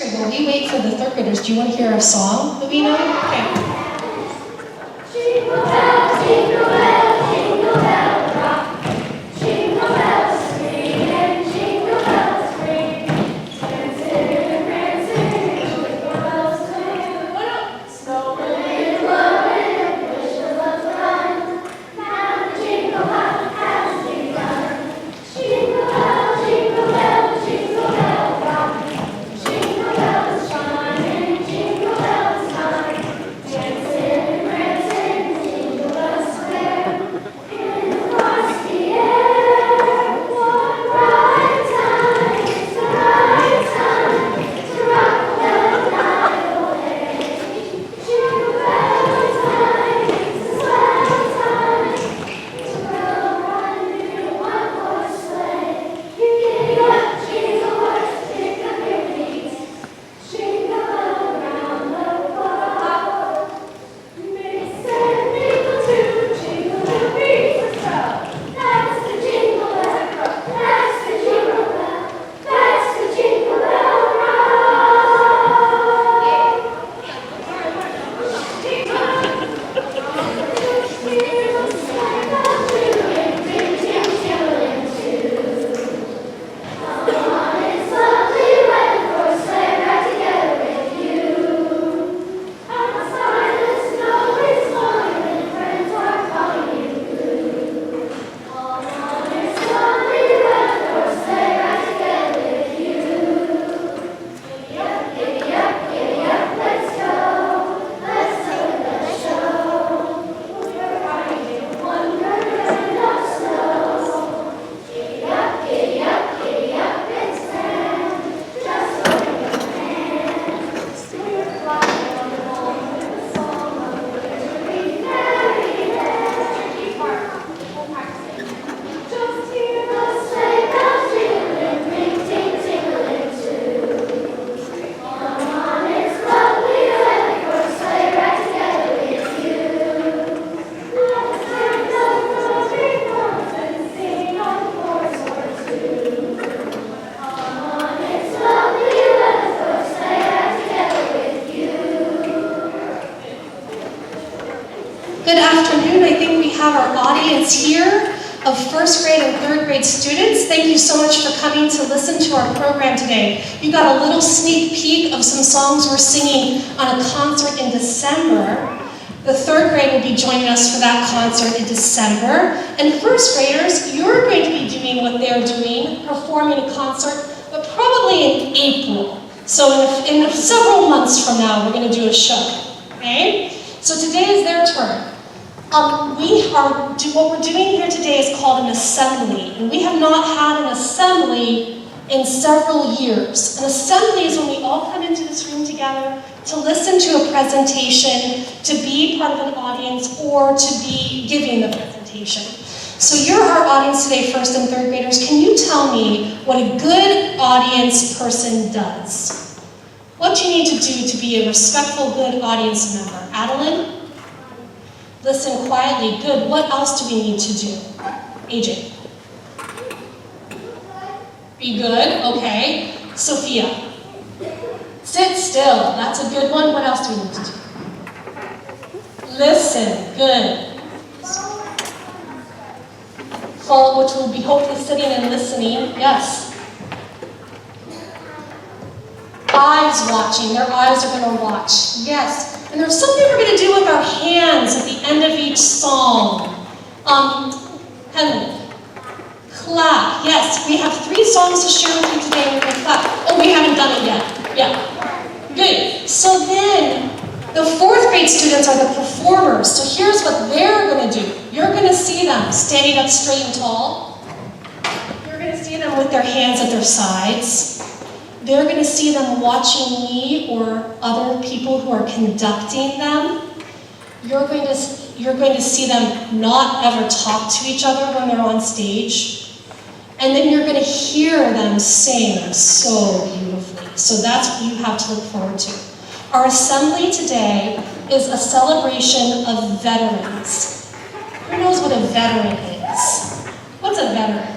graders, while we wait for the third graders, do you want to hear a song that we know? Okay. Jingle bell, jingle bell, jingle bell rock. Jingle bells ring and jingle bells ring. Prancing, prancing, jingle bells swing. Snowing, blowing, bushels of fun. Now the jingle hop has begun. Jingle bell, jingle bell, jingle bell rock. Jingle bells chime, jingle bells time. Dancing, prancing, jingle bells square. In the frosty air, one bright time, it's the right time to rock the night away. Jingle bell time, it's the swell time to go riding in a one-horse sleigh. Giddy up, jingle horse, pick up your feet. Jingle around the clock. Mix and mingle too, jingle and breeze the straw. That's the jingle bell, that's the jingle bell, that's the jingle bell It's lovely weather for a sleigh ride together with you. Outside the snow is falling and friends are calling you blue. It's lovely weather for a sleigh ride together with you. Giddy up, let's go. Let's take the show. We're riding in wonderland of snow. Giddy up, it's grand. Just open your hands. We're flying along with the song of victory, Maryland. Just hear the sleigh bells jingling, ring, ting, tingling too. Come on, it's lovely weather for a sleigh ride together with you. Let's take the rosary notes and sing on the chorus or two. Come on, it's lovely weather for a sleigh ride together with you. Good afternoon. I think we have our audience here of first grade and third grade students. Thank you so much for coming to listen to our program today. You got a little sneak peek of some songs we're singing on a concert in December. The third grade will be joining us for that concert in December. And first graders, you're going to be doing what they're doing, performing a concert, but probably in April. So in several months from now, we're going to do a show. Okay? So today is their turn. What we're doing here today is called an assembly, and we have not had an assembly in several years. An assembly is when we all come into this room together to listen to a presentation, to be part of an audience, or to be giving the presentation. So you're our audience today, first and third graders. Can you tell me what a good audience person does? What do you need to do to be a respectful, good audience member? Adeline? Listen quietly. Good. What else do we need to do? AJ? Be good. Okay. Sophia? Sit still. That's a good one. What else do we need to do? Listen. Good. Follow, which will be hopefully sitting and listening. Yes. Eyes watching. Their eyes are going to watch. Yes. And there's something we're going to do with our hands at the end of each song. Henley. Clap. Yes, we have 3 songs to share with you today. We're going to clap. Oh, we haven't done it yet. Yeah. Good. So then, the 4th grade students are the performers. So here's what they're going to do. You're going to see them standing up straight and tall. You're going to see them with their hands at their sides. They're going to see them watching me or other people who are conducting them. You're going to see them not ever talk to each other when they're on stage. And then you're going to hear them sing so beautifully. So that's what you have to look forward to. Our assembly today is a celebration of veterans. Who knows what a veteran is? What's a veteran?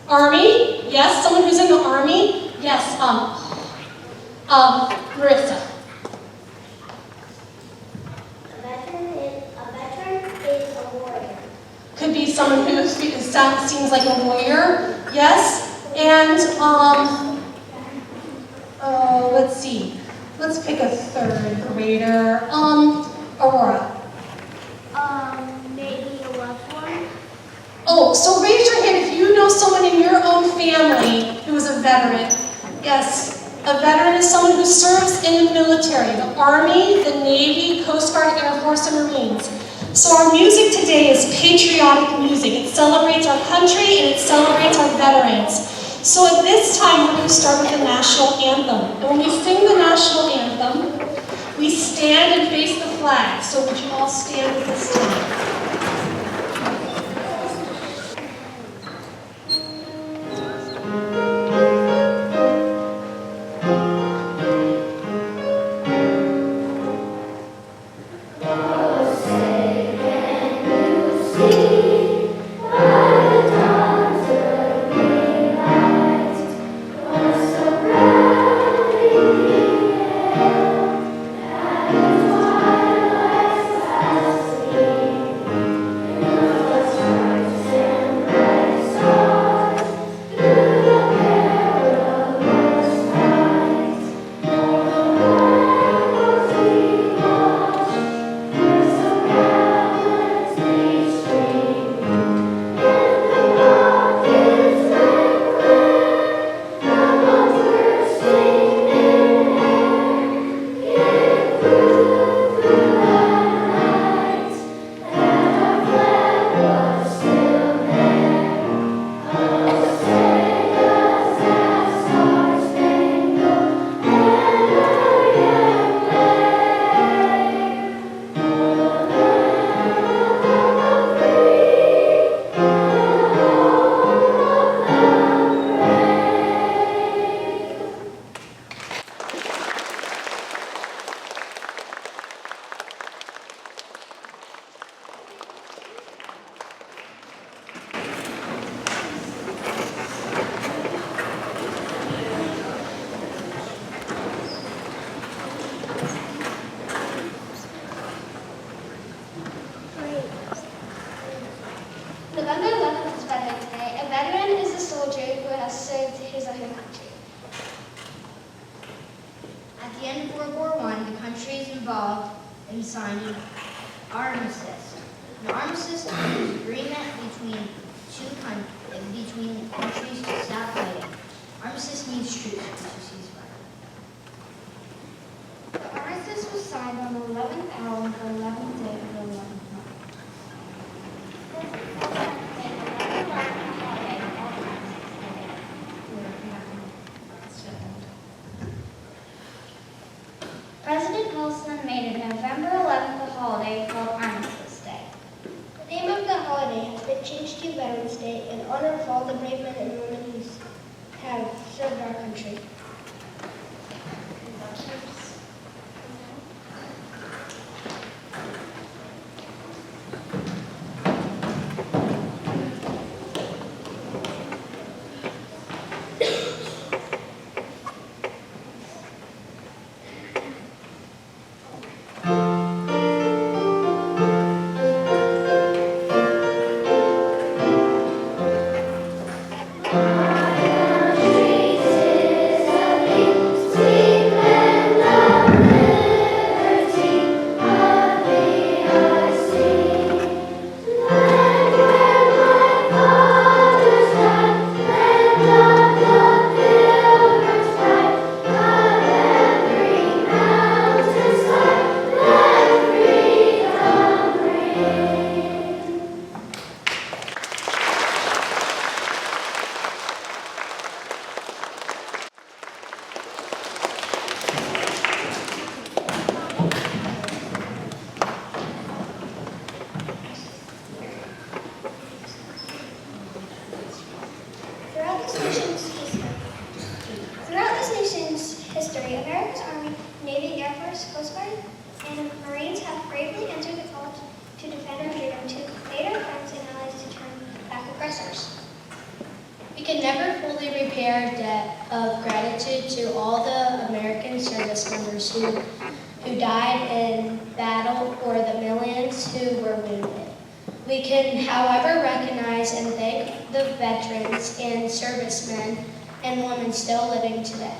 Army? Yes, someone who's in the Army? Yes, Marissa. A veteran is a warrior. Could be someone who seems like a warrior, yes. And, let's see. Let's pick a third grader. Aurora. Maybe a loved one. Oh, so raise your hand if you know someone in your own family who is a veteran. Yes, a veteran is someone who serves in the military, the Army, the Navy, Coast Guard, Air Force, and Marines. So our music today is patriotic music. It celebrates our country and it celebrates our veterans. So at this time, we're going to start with the national anthem. And when we sing the national anthem, we stand and face the flag. So would you all stand at this time? November 11th is Veterans Day. A veteran is a soldier who has served his or her country. At the end of World War I, the countries involved in signing armistice. An armistice is an agreement between countries to stop fighting. Armistice means truce, which is ceasefire. The armistice was signed on the 11th hour of the 11th day of the 11th month. President Wilson made November 11th a holiday called Armistice Day. The name of the holiday has been changed to Veterans Day in honor of all the brave men and women who have served our country. Throughout this nation's history, America's Army, Navy, Air Force, Coast Guard, and Marines have bravely entered the field to defend our freedom, to aid our friends and allies to turn back aggressors. We can never fully repay our debt of gratitude to all the Americans service members who died in battle or the millions who were wounded. We can, however, recognize and thank the veterans and servicemen and women still living today.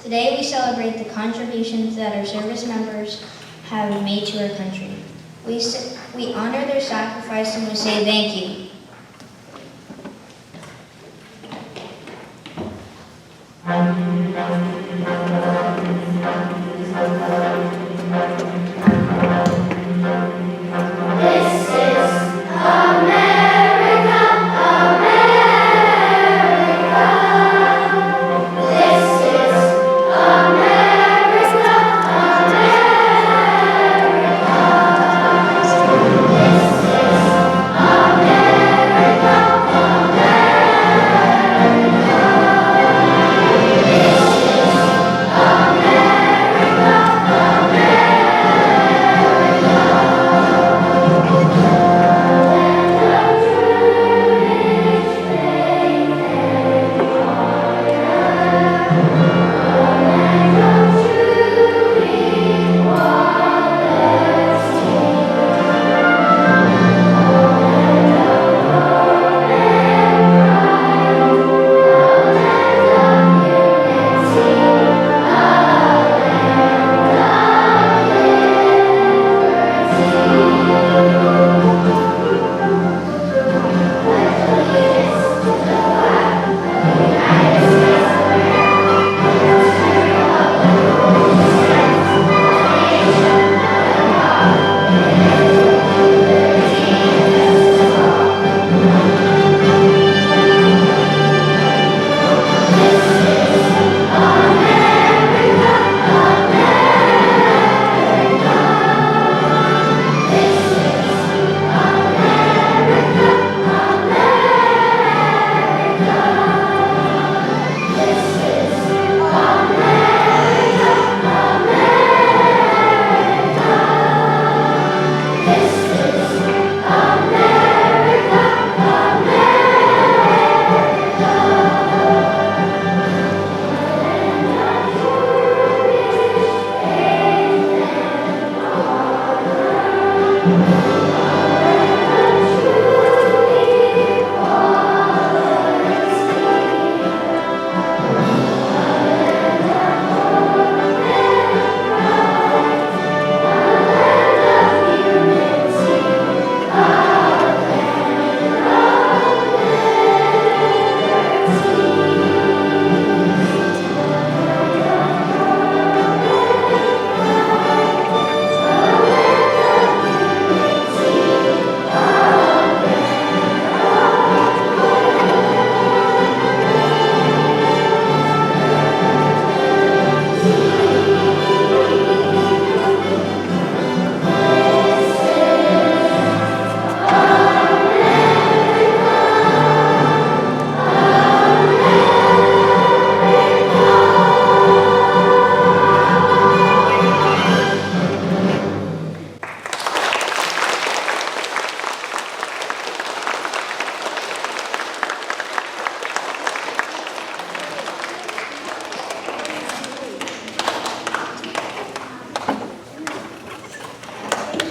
Today we celebrate the contributions that our service members have made to our country. We honor their sacrifice and we say thank you. This is America, America. This is America, America. This is America,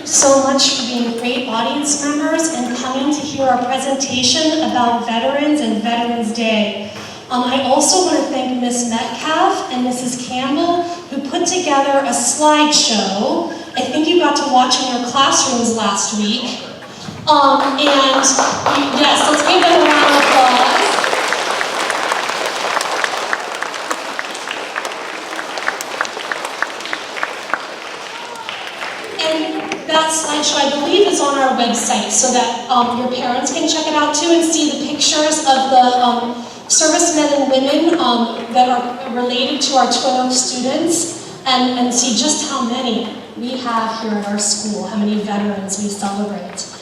So much for being great audience members and coming to hear our presentation about veterans and Veterans Day. I also want to thank Ms. Metcalf and Mrs. Campbell who put together a slideshow. I think you got to watch in your classrooms last week. Yes, let's give them a round of applause. That slideshow, I believe, is on our website so that your parents can check it out too and see the pictures of the servicemen and women that are related to our Twin Oaks students and see just how many we have here at our school, how many veterans we celebrate.